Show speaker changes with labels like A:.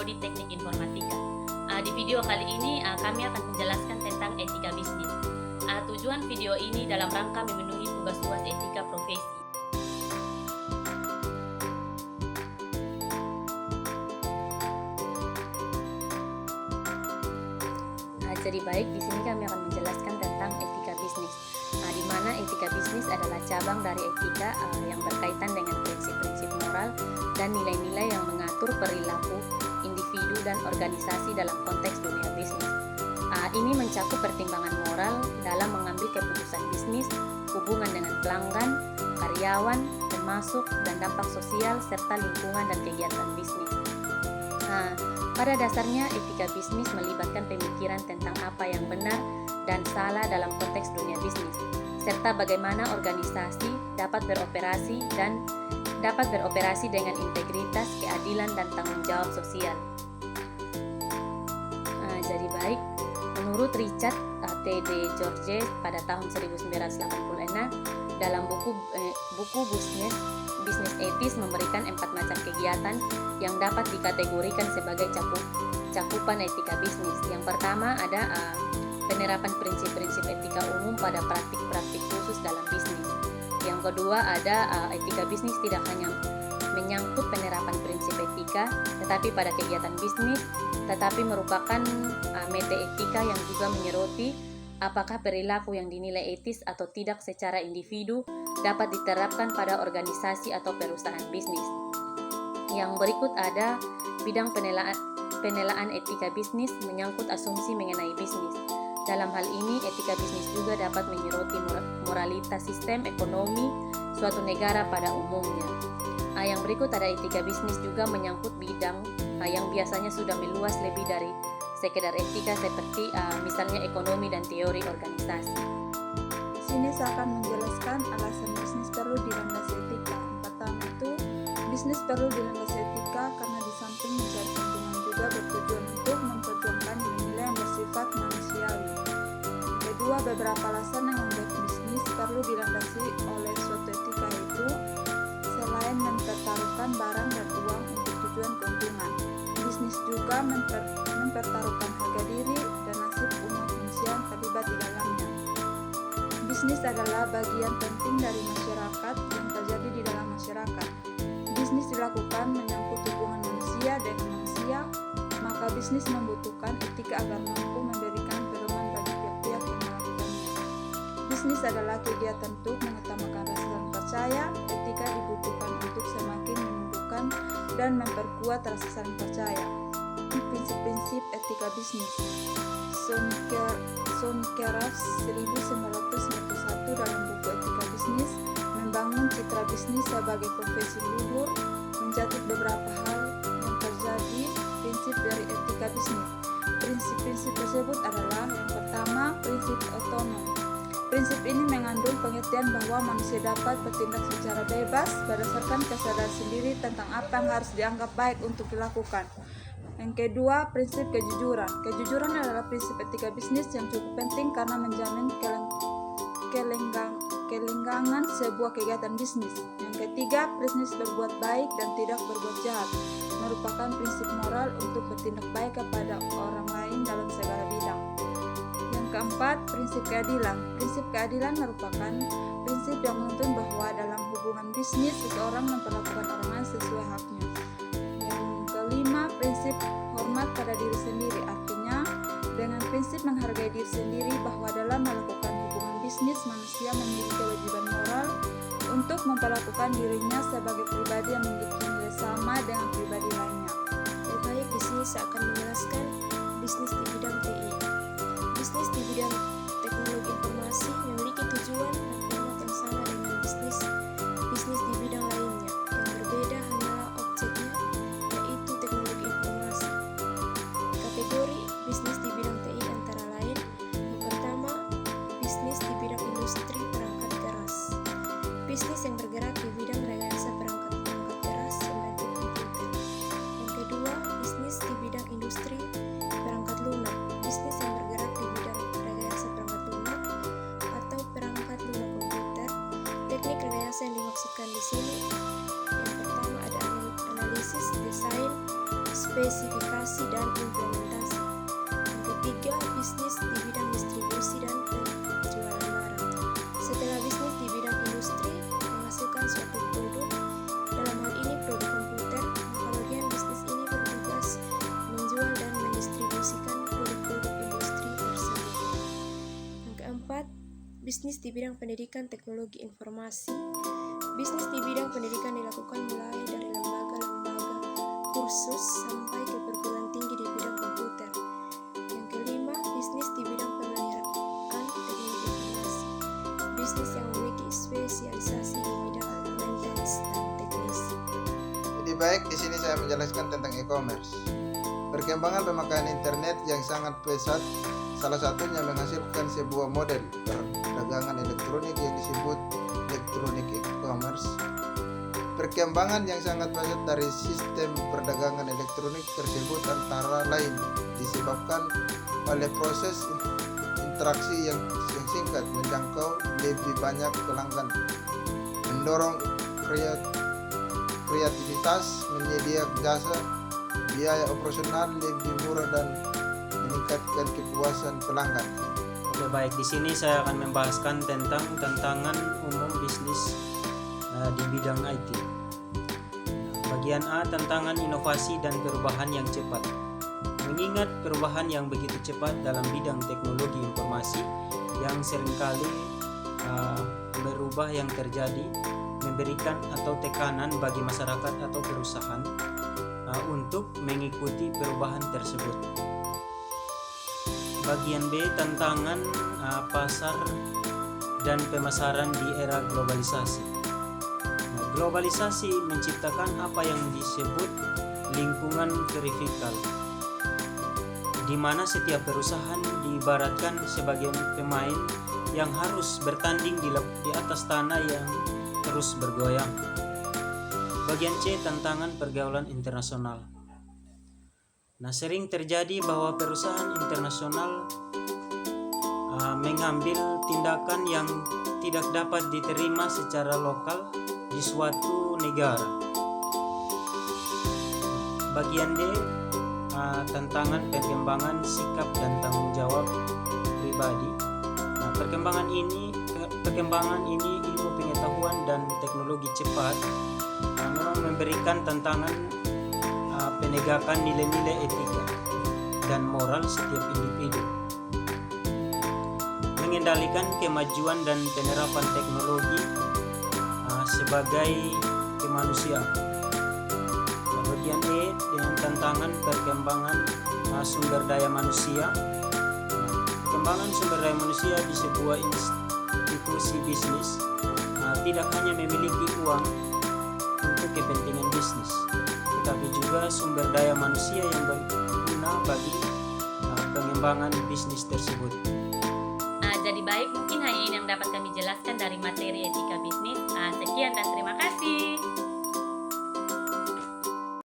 A: Prodi Teknik Informatika. Di video kali ini kami akan menjelaskan tentang etika bisnis. Tujuan video ini dalam rangka memenuhi tugas UAS etika profesi. Jadi baik, di sini kami akan menjelaskan tentang etika bisnis. Di mana etika bisnis adalah cabang dari etika yang berkaitan dengan prinsip-prinsip moral dan nilai-nilai yang mengatur perilaku individu dan organisasi dalam konteks dunia bisnis. Ini mencakup pertimbangan moral dalam mengambil keputusan bisnis, hubungan dengan pelanggan, karyawan, termasuk dan dampak sosial serta lingkungan dan kegiatan bisnis. Pada dasarnya etika bisnis melibatkan pemikiran tentang apa yang benar dan salah dalam konteks dunia bisnis, serta bagaimana organisasi dapat beroperasi dengan integritas, keadilan, dan tanggung jawab sosial. Jadi baik, menurut Richard T.D. George pada tahun 1986 dalam buku Bisnis Etis memberikan 4 macam kegiatan yang dapat dikategorikan sebagai cakupan etika bisnis. Yang pertama ada penerapan prinsip-prinsip etika umum pada praktik-praktik khusus dalam bisnis. Yang kedua ada etika bisnis tidak hanya menyangkut penerapan prinsip etika, tetapi pada kegiatan bisnis, tetapi merupakan meta etika yang juga menyoroti apakah perilaku yang dinilai etis atau tidak secara individu dapat diterapkan pada organisasi atau perusahaan bisnis. Yang berikut ada bidang penelaan etika bisnis menyangkut asumsi mengenai bisnis. Dalam hal ini, etika bisnis juga dapat menyoroti moralitas sistem ekonomi suatu negara pada umumnya. Yang berikut ada etika bisnis juga menyangkut bidang yang biasanya sudah meluas lebih dari sekedar etika seperti misalnya ekonomi dan teori organisasi.
B: Di sini saya akan menjelaskan alasan bisnis perlu dilandasi etika. Yang pertama itu, bisnis perlu dilandasi etika karena di samping mencari keuntungan juga bertujuan untuk memperjuangkan nilai-nilai yang bersifat manusiawi. Kedua, beberapa alasan yang membuat bisnis perlu dilandasi oleh suatu etika itu selain mempertaruhkan barang dan uang untuk tujuan keuntungan, bisnis juga mempertaruhkan harga diri dan nasib umat manusia yang terlibat di dalamnya. Bisnis adalah bagian penting dari masyarakat yang terjadi di dalam masyarakat. Bisnis dilakukan menyangkut hubungan manusia dengan manusia, maka bisnis membutuhkan etika agar mampu memberikan pedoman bagi pihak-pihak yang melakukannya. Bisnis adalah kegiatan untuk mengutamakan rasa saling percaya. Etika dibutuhkan untuk semakin menumbuhkan dan memperkuat rasa saling percaya. Prinsip-prinsip etika bisnis. Sonkeras 1991 dalam buku Etika Bisnis membangun citra bisnis sebagai profesi luhur, mencatat beberapa hal yang terjadi prinsip dari etika bisnis. Prinsip-prinsip tersebut adalah yang pertama, prinsip otonom. Prinsip ini mengandung pengertian bahwa manusia dapat bertindak secara bebas berdasarkan kesadaran sendiri tentang apa yang harus dianggap baik untuk dilakukan. Yang kedua, prinsip kejujuran. Kejujuran adalah prinsip etika bisnis yang cukup penting karena menjamin kelanggangan sebuah kegiatan bisnis. Yang ketiga, bisnis berbuat baik dan tidak berbuat jahat, merupakan prinsip moral untuk bertindak baik kepada orang lain dalam segala bidang. Yang keempat, prinsip keadilan. Prinsip keadilan merupakan prinsip yang menuntun bahwa dalam hubungan bisnis seseorang memperlakukan orang lain sesuai haknya. Kelima, prinsip hormat pada diri sendiri. Artinya, dengan prinsip menghargai diri sendiri bahwa dalam melakukan hubungan bisnis, manusia memiliki kewajiban moral untuk memperlakukan dirinya sebagai pribadi yang memiliki nilai sama dengan pribadi lainnya.
C: Lebih baik di sini saya akan menjelaskan bisnis di bidang TI. Bisnis di bidang teknologi informasi memiliki tujuan dan format yang sama dengan bisnis di bidang lainnya. Yang berbeda hanyalah objeknya, yaitu teknologi informasi. Kategori bisnis di bidang TI antara lain: yang pertama, bisnis di bidang industri perangkat keras. Bisnis yang bergerak di bidang rekayasa perangkat keras membentuk komputer. Yang kedua, bisnis di bidang industri perangkat lunak. Bisnis yang bergerak di bidang rekayasa perangkat lunak atau perangkat lunak komputer. Teknik rekayasa yang dimaksudkan di sini yang pertama ada analisis, desain, spesifikasi, inovasi dan implementasi. Yang ketiga, bisnis di bidang distribusi dan penjualan barang. Setelah bisnis di bidang industri menghasilkan suatu produk, dalam hal ini produk komputer, kemudian bisnis ini bertugas menjual dan mendistribusikan produk-produk industri tersebut. Yang keempat, bisnis di bidang pendidikan teknologi informasi. Bisnis di bidang pendidikan dilakukan mulai dari lembaga-lembaga kursus sampai ke perguruan tinggi di bidang komputer. Yang kelima, bisnis di bidang pemeliharaan teknologi informasi. Bisnis yang memiliki spesialisasi di bidang maintenance dan teknis.
D: Jadi baik, di sini saya menjelaskan tentang e-commerce. Perkembangan pemakaian internet yang sangat pesat, salah satunya menghasilkan sebuah model perdagangan elektronik yang disebut elektronik e-commerce. Perkembangan yang sangat pesat dari sistem perdagangan elektronik tersebut antara lain disebabkan oleh proses interaksi yang singkat, menjangkau lebih banyak pelanggan, mendorong kreativitas, menyedia jasa, biaya operasional lebih murah dan meningkatkan kepuasan pelanggan.
E: Oke, baik, di sini saya akan membahaskan tentang tantangan umum bisnis di bidang IT. Bagian A, tantangan inovasi dan perubahan yang cepat. Mengingat perubahan yang begitu cepat dalam bidang teknologi informasi yang seringkali berubah yang terjadi, memberikan atau tekanan bagi masyarakat atau perusahaan untuk mengikuti perubahan tersebut. Bagian B, tantangan pasar dan pemasaran di era globalisasi. Globalisasi menciptakan apa yang disebut lingkungan vertikal, di mana setiap perusahaan diibaratkan sebagai pemain yang harus bertanding di atas tanah yang terus bergoyang. Bagian C, tantangan pergaulan internasional. Sering terjadi bahwa perusahaan internasional mengambil tindakan yang tidak dapat diterima secara lokal di suatu negara. Bagian D, tantangan perkembangan sikap dan tanggung jawab pribadi. Perkembangan ini ilmu pengetahuan dan teknologi cepat memang memberikan tantangan penegakan nilai-nilai etika dan moral setiap individu, mengendalikan kemajuan dan penerapan teknologi sebagai kemanusiaan. Bagian E, dengan tantangan perkembangan sumber daya manusia. Perkembangan sumber daya manusia di sebuah institusi bisnis tidak hanya memiliki uang untuk kepentingan bisnis, tetapi juga sumber daya manusia yang berguna bagi pengembangan bisnis tersebut.
A: Jadi baik, mungkin hanya ini yang dapat kami jelaskan dari materi etika bisnis. Sekian dan terima kasih.